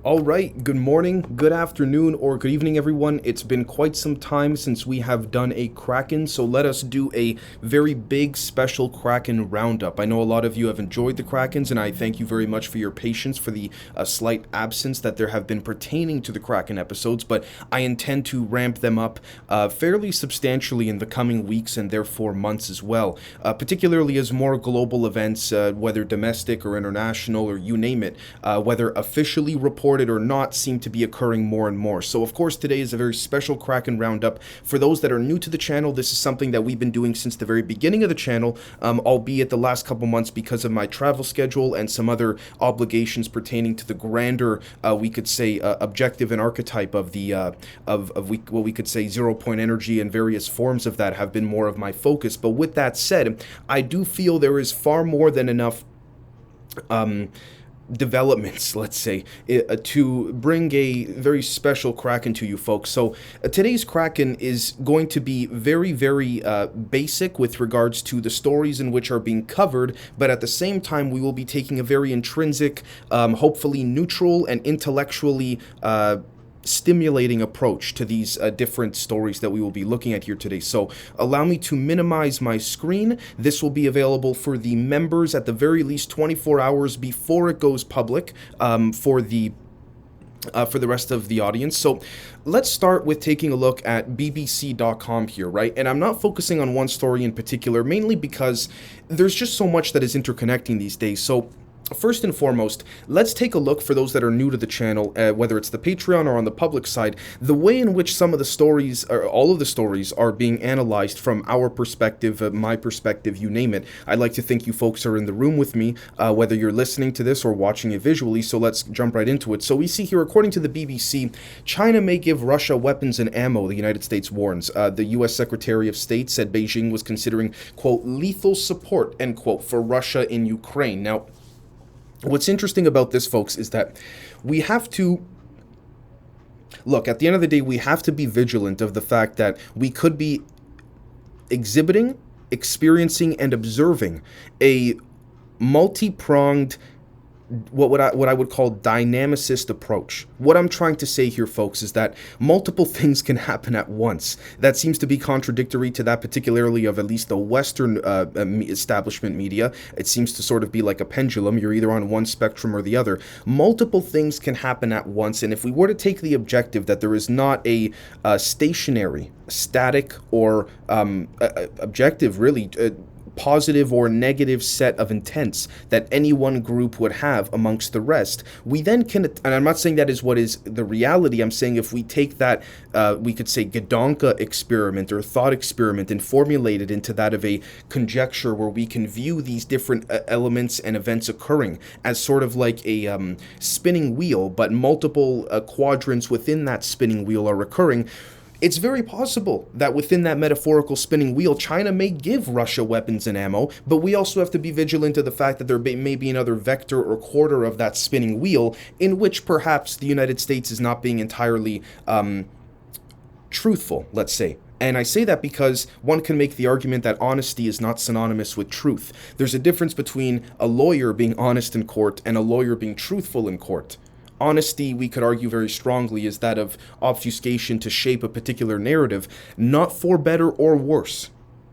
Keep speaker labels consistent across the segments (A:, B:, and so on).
A: All right, good morning, good afternoon, or good evening, everyone. It's been quite some time since we have done a Kraken, so let us do a very big special Kraken roundup. I know a lot of you have enjoyed the Krakens, and I thank you very much for your patience for the slight absence that there have been pertaining to the Kraken episodes, but I intend to ramp them up fairly substantially in the coming weeks and therefore months as well, particularly as more global events, whether domestic or international or you name it, whether officially reported or not, seem to be occurring more and more. So of course today is a very special Kraken roundup. For those that are new to the channel, this is something that we've been doing since the very beginning of the channel, albeit the last couple months because of my travel schedule and some other obligations pertaining to the grander, we could say, objective and archetype of the what we could say 0 point energy and various forms of that have been more of my focus. But with that said, I do feel there is far more than enough developments, let's say, to bring a very special Kraken to you folks. So today's Kraken is going to be very basic with regards to the stories in which are being covered, but at the same time we will be taking a very intrinsic, hopefully neutral and intellectually stimulating approach to these different stories that we will be looking at here today. So allow me to minimize my screen. This will be available for the members at the very least 24 hours before it goes public, for the rest of the audience. So let's start with taking a look at bbc.com here, right? And I'm not focusing on one story in particular, mainly because there's just so much that is interconnecting these days. So first and foremost, let's take a look, for those that are new to the channel, whether it's the Patreon or on the public side, the way in which some of the stories, or all of the stories, are being analyzed from our perspective, my perspective, you name it. I'd like to think you folks are in the room with me, whether you're listening to this or watching it visually, so let's jump right into it. So we see here, according to the BBC, China may give Russia weapons and ammo, the United States warns. The U.S. Secretary of State said Beijing was considering, quote, lethal support, end quote, for Russia in Ukraine. Now, what's interesting about this, folks, is that we have to look, at the end of the day, we have to be vigilant of the fact that we could be exhibiting, experiencing, and observing a multi-pronged, what I would call dynamicist approach. What I'm trying to say here, folks, is that multiple things can happen at once. That seems to be contradictory to that, particularly of at least the Western establishment media. It seems to sort of be like a pendulum. You're either on one spectrum or the other. Multiple things can happen at once, and if we were to take the objective that there is not a stationary, static, or objective, really, positive or negative set of intents that any one group would have amongst the rest, we then can, and I'm not saying that is what is the reality, I'm saying if we take that, we could say Gedonka experiment or thought experiment and formulate it into that of a conjecture where we can view these different elements and events occurring as sort of like a spinning wheel, but multiple quadrants within that spinning wheel are occurring. It's very possible that within that metaphorical spinning wheel, China may give Russia weapons and ammo, but we also have to be vigilant of the fact that there may be another vector or quarter of that spinning wheel in which perhaps the United States is not being entirely truthful, let's say. And I say that because one can make the argument that honesty is not synonymous with truth. There's a difference between a lawyer being honest in court and a lawyer being truthful in court. Honesty, we could argue very strongly, is that of obfuscation to shape a particular narrative, not for better or worse.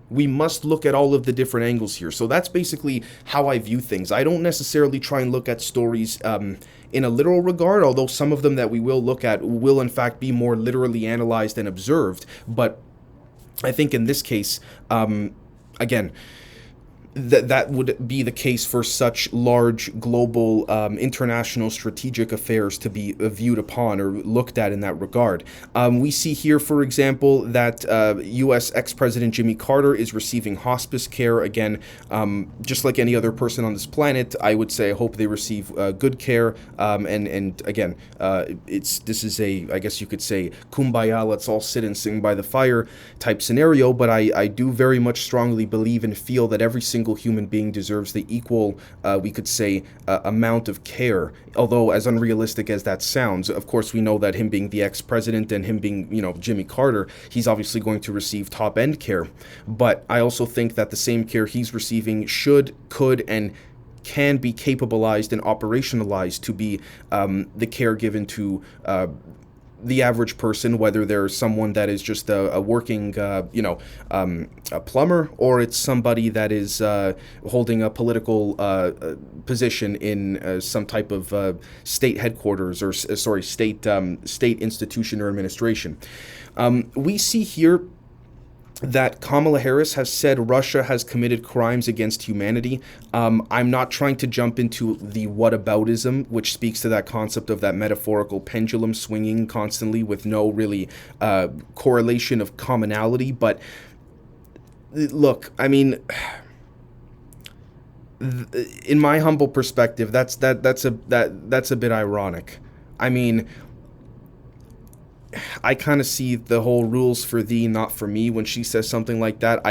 A: We must look at all of the different angles here. So that's basically how I view things. I don't necessarily try and look at stories in a literal regard, although some of them that we will look at will in fact be more literally analyzed and observed. But I think in this case, again, that would be the case for such large global international strategic affairs to be viewed upon or looked at in that regard. We see here, for example, that U.S. ex-President Jimmy Carter is receiving hospice care. Again, just like any other person on this planet, I would say I hope they receive good care. And again, this is a, I guess you could say, kumbaya, let's all sit and sing by the fire type scenario. But I do very much strongly believe and feel that every single human being deserves the equal, we could say, amount of care. Although, as unrealistic as that sounds, of course, we know that him being the ex-president and him being, Jimmy Carter, he's obviously going to receive top-end care. But I also think that the same care he's receiving should, could, and can be capabilized and operationalized to be the care given to the average person, whether they're someone that is just a working, a plumber, or it's somebody that is holding a political position in some type of state headquarters or, state institution or administration. We see here that Kamala Harris has said Russia has committed crimes against humanity. I'm not trying to jump into the whataboutism, which speaks to that concept of that metaphorical pendulum swinging constantly with no really correlation of commonality. But look, I mean, in my humble perspective, that's a bit ironic. I mean, I kind of see the whole rules for thee, not for me. When she says something like that,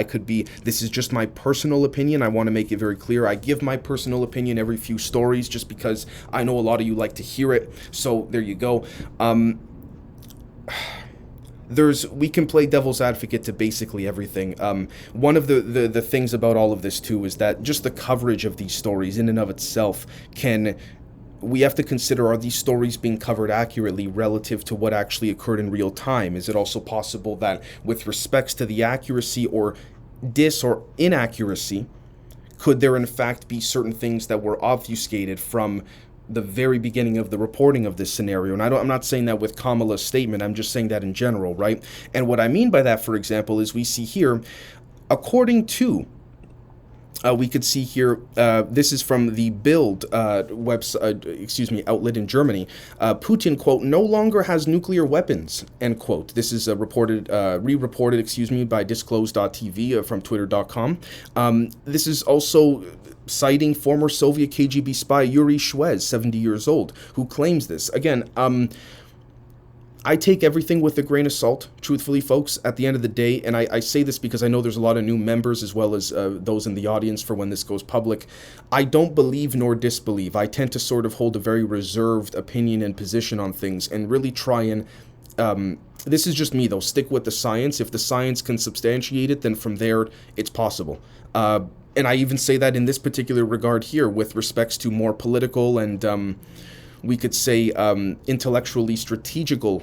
A: this is just my personal opinion. I want to make it very clear. I give my personal opinion every few stories just because I know a lot of you like to hear it. So there you go. We can play devil's advocate to basically everything. One of the things about all of this too is that just the coverage of these stories in and of itself we have to consider, are these stories being covered accurately relative to what actually occurred in real time? Is it also possible that with respects to the accuracy or or inaccuracy, could there in fact be certain things that were obfuscated from the very beginning of the reporting of this scenario? And I'm not saying that with Kamala's statement, I'm just saying that in general, right? And what I mean by that, for example, is we see here, according to we could see here, this is from the Bild website, outlet in Germany. Putin, quote, no longer has nuclear weapons, end quote. This is re-reported, by disclosed.tv from twitter.com. This is also citing former Soviet KGB spy Yuri Shwez, 70 years old, who claims this. Again, I take everything with a grain of salt, truthfully, folks, at the end of the day, and I say this because I know there's a lot of new members as well as those in the audience for when this goes public. I don't believe nor disbelieve. I tend to sort of hold a very reserved opinion and position on things and really try and, this is just me though, stick with the science. If the science can substantiate it, then from there, it's possible. And I even say that in this particular regard here with respects to more political and, we could say intellectually strategical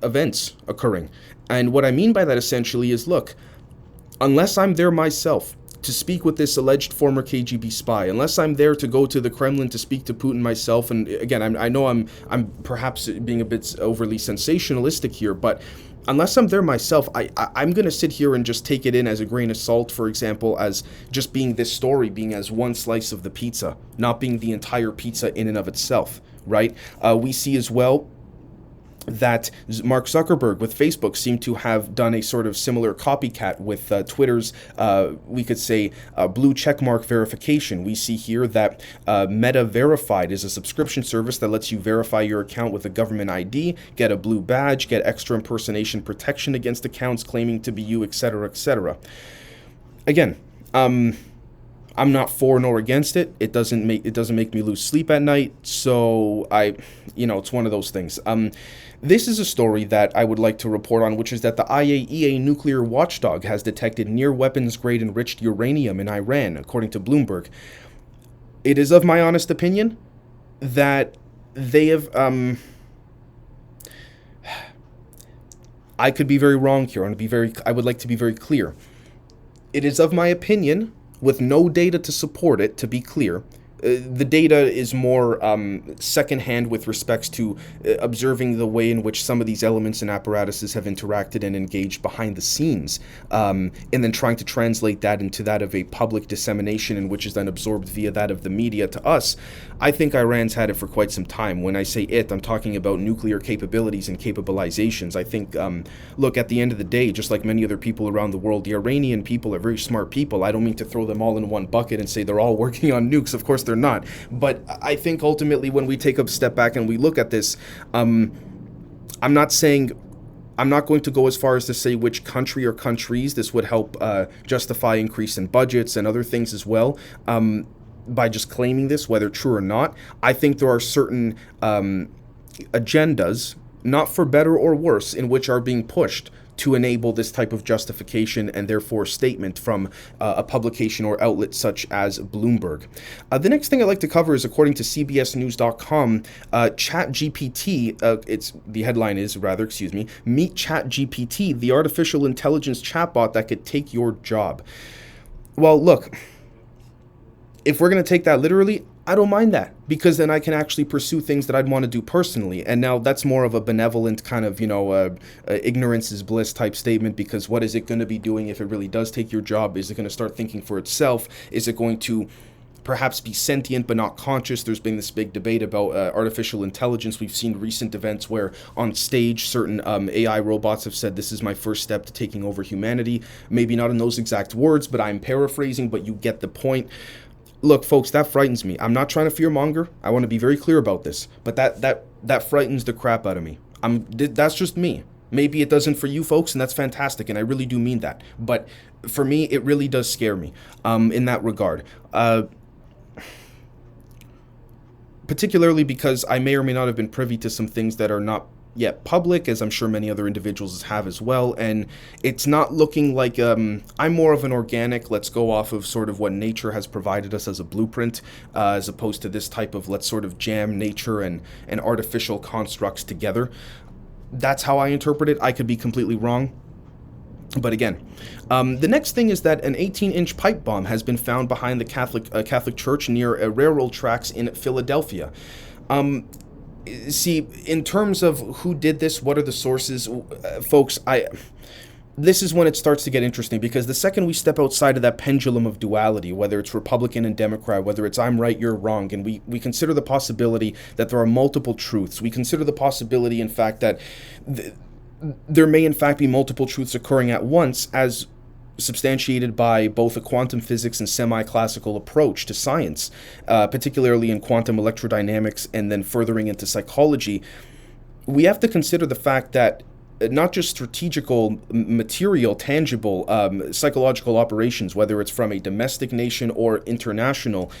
A: events occurring. And what I mean by that essentially is, look, unless I'm there myself to speak with this alleged former KGB spy, unless I'm there to go to the Kremlin to speak to Putin myself, and again, I know I'm perhaps being a bit overly sensationalistic here, but unless I'm there myself, I'm going to sit here and just take it in as a grain of salt, for example, as just being this story being as one slice of the pizza, not being the entire pizza in and of itself, right? We see as well that Mark Zuckerberg with Facebook seemed to have done a sort of similar copycat with Twitter's, we could say, blue checkmark verification. We see here that Meta Verified is a subscription service that lets you verify your account with a government ID, get a blue badge, get extra impersonation protection against accounts claiming to be you, etc., etc. Again, I'm not for nor against it. It doesn't make me lose sleep at night. So it's one of those things. This is a story that I would like to report on, which is that the IAEA nuclear watchdog has detected near weapons-grade enriched uranium in Iran, according to Bloomberg. It is of my honest opinion that they have, I could be very wrong here. I would like to be very clear. It is of my opinion, with no data to support it, to be clear. The data is more secondhand with respects to observing the way in which some of these elements and apparatuses have interacted and engaged behind the scenes, and then trying to translate that into that of a public dissemination, and which is then absorbed via that of the media to us. I think Iran's had it for quite some time. When I say it, I'm talking about nuclear capabilities and capabilizations. I think, look, at the end of the day, just like many other people around the world, the Iranian people are very smart people. I don't mean to throw them all in one bucket and say they're all working on nukes. Of course they're not. But I think ultimately when we take a step back and we look at this, I'm not going to go as far as to say which country or countries this would help justify increase in budgets and other things as well, by just claiming this, whether true or not. I think there are certain agendas, not for better or worse, in which are being pushed to enable this type of justification and therefore statement from a publication or outlet such as Bloomberg. The next thing I'd like to cover is, according to CBSNews.com, ChatGPT, the headline is, meet ChatGPT, the artificial intelligence chatbot that could take your job. Well, look, if we're going to take that literally, I don't mind that, because then I can actually pursue things that I'd want to do personally. And now that's more of a benevolent kind of, ignorance is bliss type statement, because what is it going to be doing if it really does take your job? Is it going to start thinking for itself? Is it going to perhaps be sentient but not conscious? There's been this big debate about artificial intelligence. We've seen recent events where on stage certain AI robots have said, this is my first step to taking over humanity. Maybe not in those exact words, but I'm paraphrasing, but you get the point. Look, folks, that frightens me. I'm not trying to fearmonger. I want to be very clear about this, but that frightens the crap out of me. That's just me. Maybe it doesn't for you folks, and that's fantastic, and I really do mean that. But for me, it really does scare me in that regard. Particularly because I may or may not have been privy to some things that are not yet public, as I'm sure many other individuals have as well, and it's not looking like I'm more of an organic, let's go off of sort of what nature has provided us as a blueprint, as opposed to this type of let's sort of jam nature and artificial constructs together. That's how I interpret it. I could be completely wrong. But again, the next thing is that an 18-inch pipe bomb has been found behind the Catholic church near railroad tracks in Philadelphia. See, in terms of who did this, what are the sources, folks, this is when it starts to get interesting, because the second we step outside of that pendulum of duality, whether it's Republican and Democrat, whether it's I'm right, you're wrong, and we consider the possibility that there are multiple truths, we consider the possibility, in fact, that there may, in fact, be multiple truths occurring at once, as substantiated by both a quantum physics and semi-classical approach to science, particularly in quantum electrodynamics and then furthering into psychology. We have to consider the fact that not just strategical, material, tangible, psychological operations, whether it's from a domestic nation or international,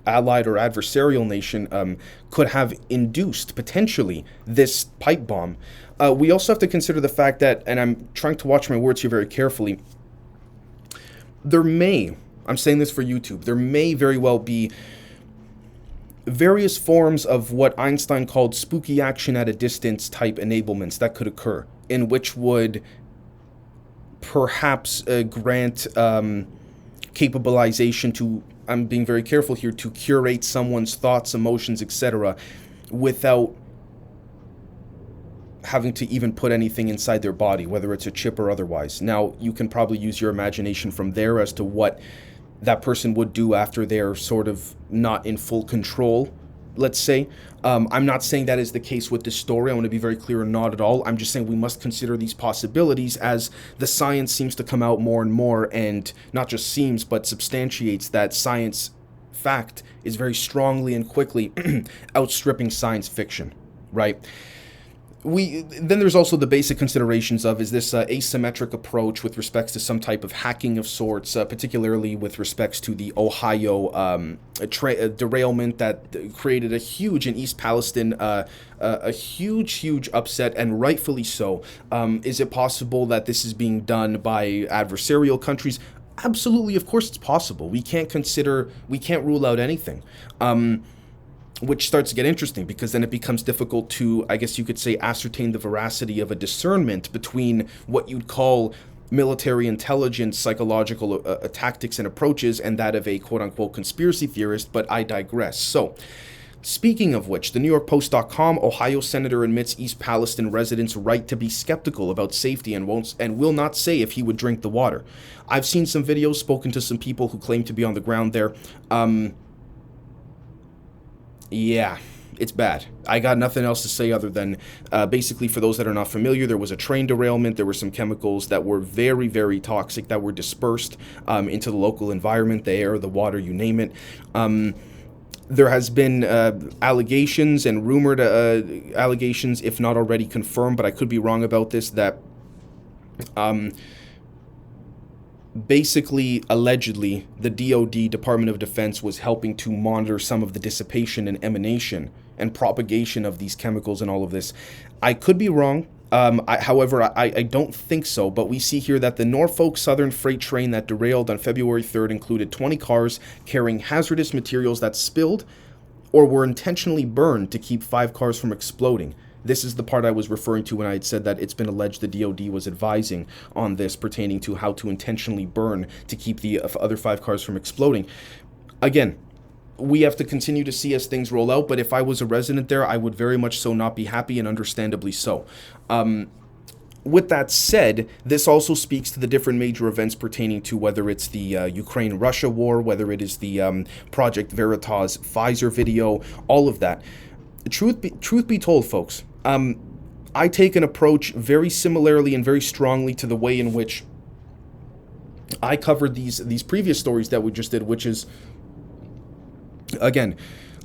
A: allied or adversarial nation, could have induced, potentially, this pipe bomb. We also have to consider the fact that, and I'm trying to watch my words here very carefully, I'm saying this for YouTube, there may very well be various forms of what Einstein called spooky action at a distance type enablements that could occur, in which would perhaps grant capabilization to, I'm being very careful here, to curate someone's thoughts, emotions, etc., without having to even put anything inside their body, whether it's a chip or otherwise. Now, you can probably use your imagination from there as to what that person would do after they're sort of not in full control, let's say. I'm not saying that is the case with this story. I want to be very clear, not at all. I'm just saying we must consider these possibilities as the science seems to come out more and more, and not just seems, but substantiates that science fact is very strongly and quickly outstripping science fiction, right? Then there's also the basic considerations of, is this asymmetric approach with respects to some type of hacking of sorts, particularly with respects to the Ohio derailment that created a huge, in East Palestine, a huge upset, and rightfully so. Is it possible that this is being done by adversarial countries? Absolutely, of course it's possible. We can't rule out anything. Which starts to get interesting, because then it becomes difficult to, I guess you could say, ascertain the veracity of a discernment between what you'd call military intelligence, psychological tactics and approaches, and that of a quote-unquote conspiracy theorist, but I digress. So, speaking of which, the NewYorkPost.com, Ohio senator admits East Palestine residents' right to be skeptical about safety and will not say if he would drink the water. I've seen some videos, spoken to some people who claim to be on the ground there. Yeah, it's bad. I got nothing else to say other than basically, for those that are not familiar, there was a train derailment. There were some chemicals that were very, very toxic that were dispersed into the local environment, the air, the water, you name it. There has been allegations and rumored allegations, if not already confirmed, but I could be wrong about this, that basically, allegedly, the DoD, Department of Defense, was helping to monitor some of the dissipation and emanation and propagation of these chemicals and all of this. I could be wrong. However, I don't think so, but we see here that the Norfolk Southern freight train that derailed on February 3rd included 20 cars carrying hazardous materials that spilled or were intentionally burned to keep 5 cars from exploding. This is the part I was referring to when I had said that it's been alleged the DoD was advising on this pertaining to how to intentionally burn to keep the other 5 cars from exploding. Again, we have to continue to see as things roll out, but if I was a resident there, I would very much so not be happy, and understandably so. With that said, this also speaks to the different major events pertaining to whether it's the Ukraine-Russia war, whether it is the Project Veritas Pfizer video, all of that. Truth be told, folks, I take an approach very similarly and very strongly to the way in which I covered these previous stories that we just did, which is, again,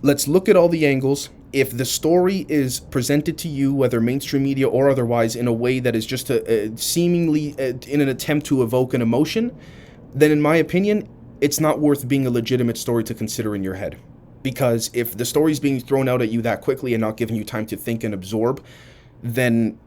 A: let's look at all the angles. If the story is presented to you, whether mainstream media or otherwise, in a way that is just seemingly in an attempt to evoke an emotion, then in my opinion, it's not worth being a legitimate story to consider in your head. Because if the story is being thrown out at you that quickly and not giving you time to think and absorb, then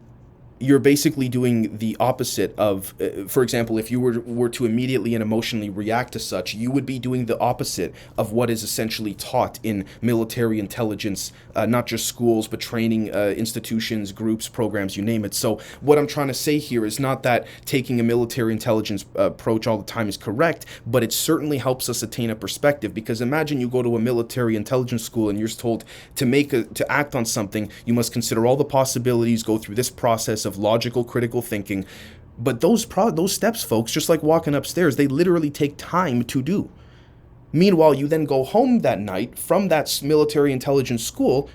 A: you're basically doing the opposite of, for example, if you were to immediately and emotionally react to such, you would be doing the opposite of what is essentially taught in military intelligence, not just schools, but training institutions, groups, programs, you name it. So what I'm trying to say here is not that taking a military intelligence approach all the time is correct, but it certainly helps us attain a perspective. Because imagine you go to a military intelligence school and you're told to act on something, you must consider all the possibilities, go through this process of logical, critical thinking. But those steps, folks, just like walking upstairs, they literally take time to do. Meanwhile, you then go home that night from that military intelligence school,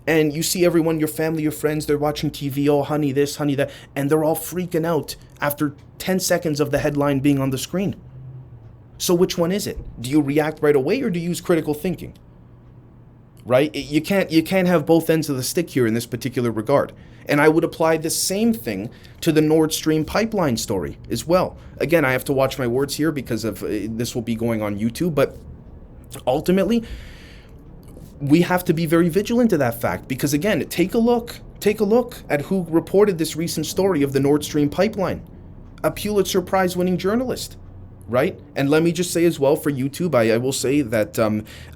A: and you see everyone, your family, your friends, they're watching TV, oh, honey this, honey that, and they're all freaking out after 10 seconds of the headline being on the screen. So which one is it? Do you react right away, or do you use critical thinking? Right? You can't have both ends of the stick here in this particular regard. And I would apply the same thing to the Nord Stream pipeline story as well. Again, I have to watch my words here because of this will be going on YouTube, but ultimately, we have to be very vigilant of that fact, because again, take a look at who reported this recent story of the Nord Stream pipeline. A Pulitzer Prize winning journalist. Right? And let me just say as well, for YouTube, I will say that,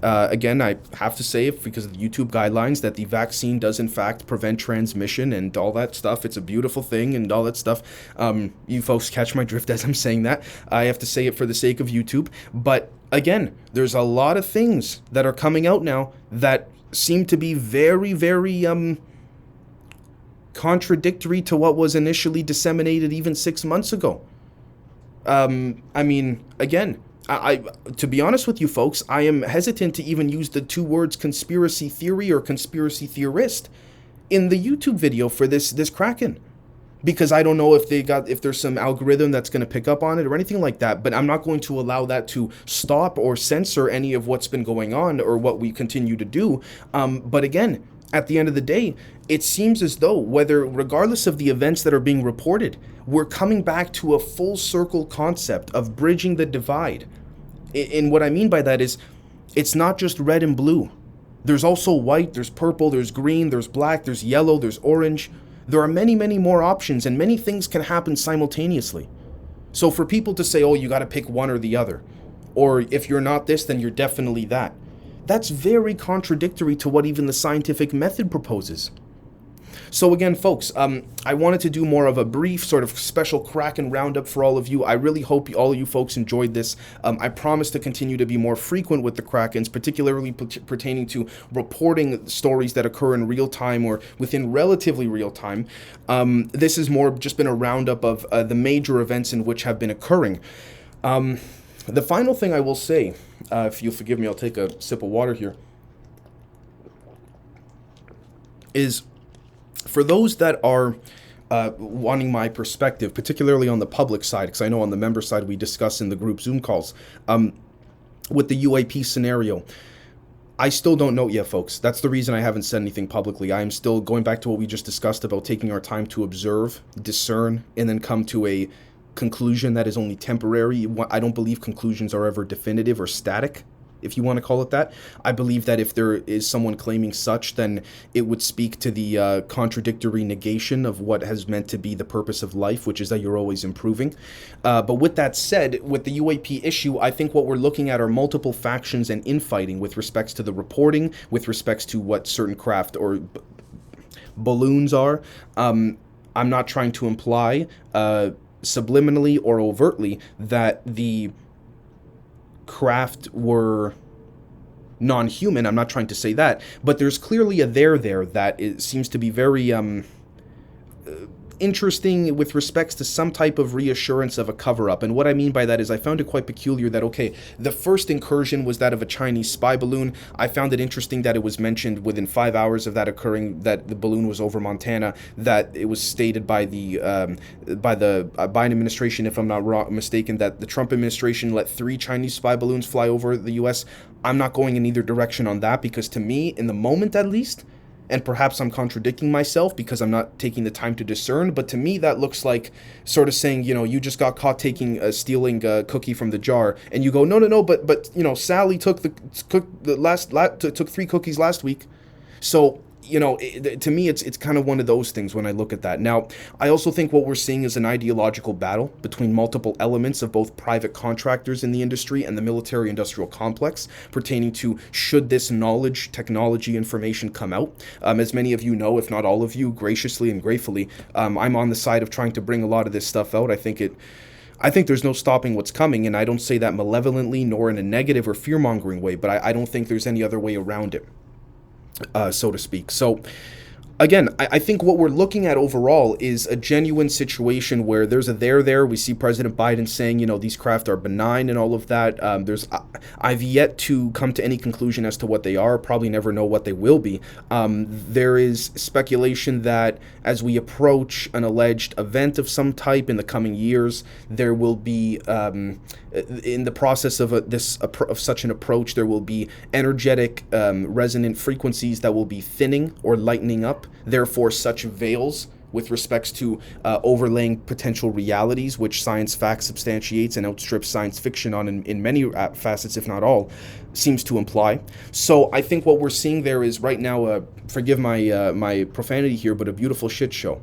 A: again, I have to say it because of the YouTube guidelines, that the vaccine does in fact prevent transmission and all that stuff. It's a beautiful thing and all that stuff. You folks catch my drift as I'm saying that. I have to say it for the sake of YouTube. But again, there's a lot of things that are coming out now that seem to be very, very contradictory to what was initially disseminated even 6 months ago. I mean, again, I to be honest with you folks, I am hesitant to even use the 2 words conspiracy theory or conspiracy theorist in the YouTube video for this KRAKEN, because I don't know if there's some algorithm that's going to pick up on it or anything like that, but I'm not going to allow that to stop or censor any of what's been going on or what we continue to do. But again, at the end of the day, it seems as though, regardless of the events that are being reported, we're coming back to a full circle concept of bridging the divide. And what I mean by that is, it's not just red and blue. There's also white, there's purple, there's green, there's black, there's yellow, there's orange. There are many, many more options, and many things can happen simultaneously. So for people to say, oh, you got to pick one or the other, or if you're not this, then you're definitely that, that's very contradictory to what even the scientific method proposes. So again, folks, I wanted to do more of a brief sort of special KRAKEN roundup for all of you. I really hope all of you folks enjoyed this. I promise to continue to be more frequent with the KRAKENs, particularly pertaining to reporting stories that occur in real time or within relatively real time. This has more just been a roundup of the major events in which have been occurring. The final thing I will say, if you'll forgive me, I'll take a sip of water here, is for those that are wanting my perspective, particularly on the public side, because I know on the member side we discuss in the group Zoom calls, with the UAP scenario, I still don't know yet, folks. That's the reason I haven't said anything publicly. I am still going back to what we just discussed about taking our time to observe, discern, and then come to a conclusion that is only temporary. I don't believe conclusions are ever definitive or static. if you want to call it that. I believe that if there is someone claiming such, then it would speak to the contradictory negation of what has meant to be the purpose of life, which is that you're always improving. But with that said, with the UAP issue, I think what we're looking at are multiple factions and infighting with respects to the reporting, with respects to what certain craft or balloons are. I'm not trying to imply subliminally or overtly that the craft were non-human. I'm not trying to say that, but there's clearly a there that it seems to be very interesting with respects to some type of reassurance of a cover-up. And what I mean by that is I found it quite peculiar that, okay, the first incursion was that of a Chinese spy balloon. I found it interesting that it was mentioned within 5 hours of that occurring that the balloon was over Montana, that it was stated by the Biden administration, if I'm not mistaken, that the Trump administration let 3 Chinese spy balloons fly over the U.S. I'm not going in either direction on that, because to me, in the moment at least, and perhaps I'm contradicting myself because I'm not taking the time to discern, but to me that looks like sort of saying, you just got caught stealing a cookie from the jar, and you go, no, but Sally took took 3 cookies last week, so. To me, it's kind of one of those things when I look at that. Now, I also think what we're seeing is an ideological battle between multiple elements of both private contractors in the industry and the military-industrial complex pertaining to should this knowledge, technology, information come out. As many of you know, if not all of you, graciously and gratefully, I'm on the side of trying to bring a lot of this stuff out. I think there's no stopping what's coming, and I don't say that malevolently nor in a negative or fear-mongering way, but I don't think there's any other way around it. So to speak. So again, I think what we're looking at overall is a genuine situation where there's a there. We see President Biden saying, these craft are benign and all of that. I've yet to come to any conclusion as to what they are, probably never know what they will be. There is speculation that as we approach an alleged event of some type in the coming years, there will be, in the process of such an approach, there will be energetic resonant frequencies that will be thinning or lightening up. Therefore, such veils with respects to overlaying potential realities, which science fact substantiates and outstrips science fiction on in many facets, if not all, seems to imply. So I think what we're seeing there is right now, forgive my profanity here, but a beautiful shit show.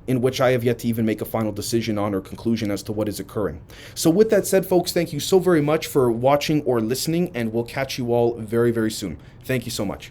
A: In which I have yet to even make a final decision on or conclusion as to what is occurring. So with that said, folks, thank you so very much for watching or listening, and we'll catch you all very, very soon. Thank you so much.